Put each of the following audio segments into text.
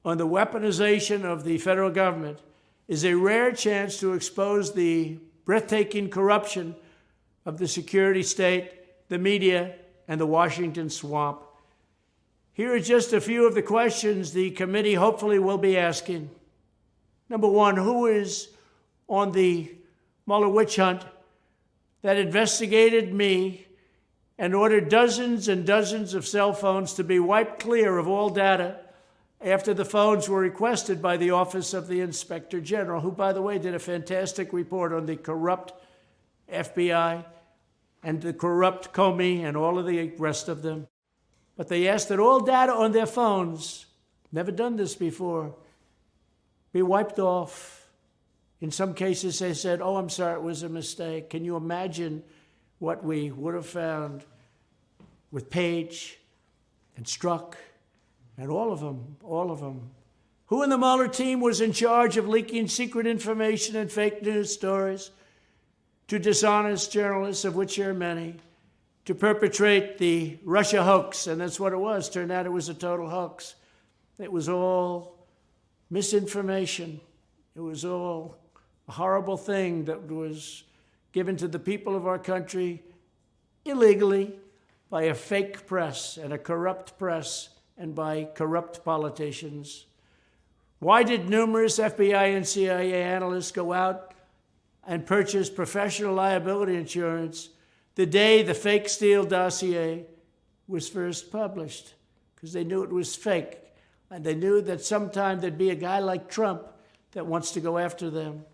on the weaponization of the federal government is a rare chance to expose the breathtaking corruption of the security state, the media, and the Washington swamp. Here are just a few of the questions the committee hopefully will be asking. Number one, who is on the Mueller witch hunt that investigated me and ordered dozens and dozens of cell phones to be wiped clear of all data after the phones were requested by the Office of the Inspector General, who, by the way, did a fantastic report on the corrupt FBI and the corrupt Comey and all of the rest of them. But they asked that all data on their phones, never done this before, be wiped off. In some cases, they said, oh, I'm sorry, it was a mistake. Can you imagine what we would have found with Page and Strzok and all of them? Who in the Mueller team was in charge of leaking secret information and fake news stories to dishonest journalists, of which there are many, to perpetrate the Russia hoax? And that's what it was. Turned out it was a total hoax. It was all misinformation. It was all a horrible thing that was given to the people of our country illegally by a fake press and a corrupt press and by corrupt politicians. Why did numerous FBI and CIA analysts go out and purchase professional liability insurance the day the fake Steele dossier was first published? Because they knew it was fake. And they knew that sometime there'd be a guy like Trump that wants to go after them.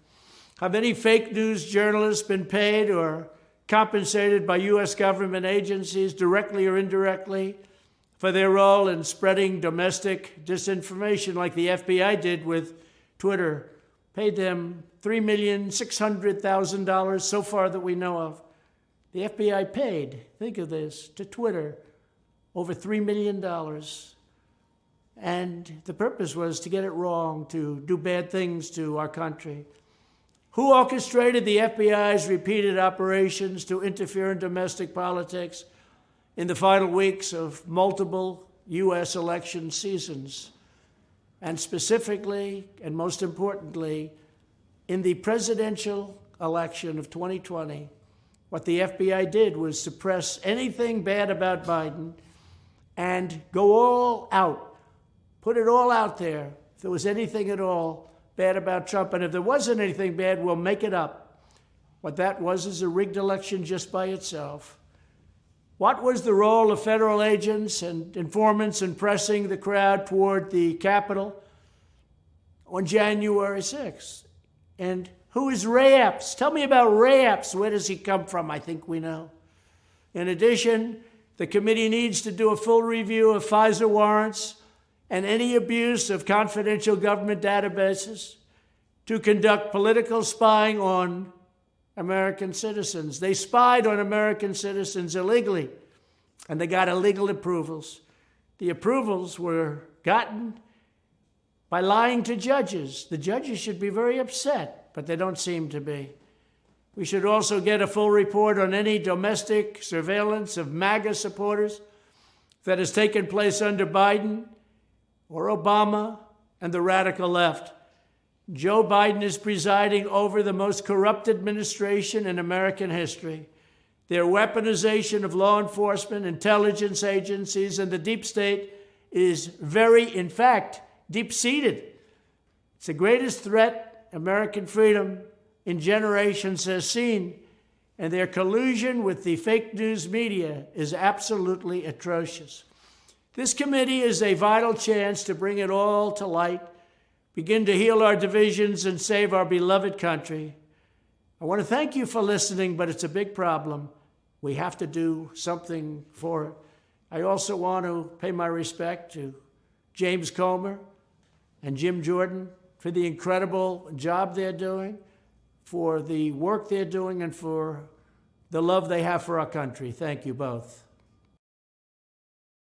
Have any fake news journalists been paid or compensated by U.S. government agencies, directly or indirectly, for their role in spreading domestic disinformation like the FBI did with Twitter? Paid them $3,600,000 so far that we know of. The FBI paid, think of this, to Twitter over $3 million. And the purpose was to get it wrong, to do bad things to our country. Who orchestrated the FBI's repeated operations to interfere in domestic politics in the final weeks of multiple U.S. election seasons? And specifically, and most importantly, in the presidential election of 2020, what the FBI did was suppress anything bad about Biden and go all out, put it all out there. If there was anything at all bad about Trump, and if there wasn't anything bad, we'll make it up. What that was is a rigged election just by itself. What was the role of federal agents and informants in pressing the crowd toward the Capitol on January 6th? And who is Ray Epps? Tell me about Ray Epps. Where does he come from? I think we know. In addition, the committee needs to do a full review of FISA warrants and any abuse of confidential government databases to conduct political spying on American citizens. They spied on American citizens illegally, and they got illegal approvals. The approvals were gotten by lying to judges. The judges should be very upset, but they don't seem to be. We should also get a full report on any domestic surveillance of MAGA supporters that has taken place under Biden or Obama and the radical left. Joe Biden is presiding over the most corrupt administration in American history. Their weaponization of law enforcement, intelligence agencies, and the deep state is in fact, deep-seated. It's the greatest threat American freedom in generations has seen, and their collusion with the fake news media is absolutely atrocious. This committee is a vital chance to bring it all to light, begin to heal our divisions, and save our beloved country. I want to thank you for listening, but it's a big problem. We have to do something for it. I also want to pay my respect to James Comer and Jim Jordan for the incredible job they're doing, for the work they're doing, and for the love they have for our country. Thank you both.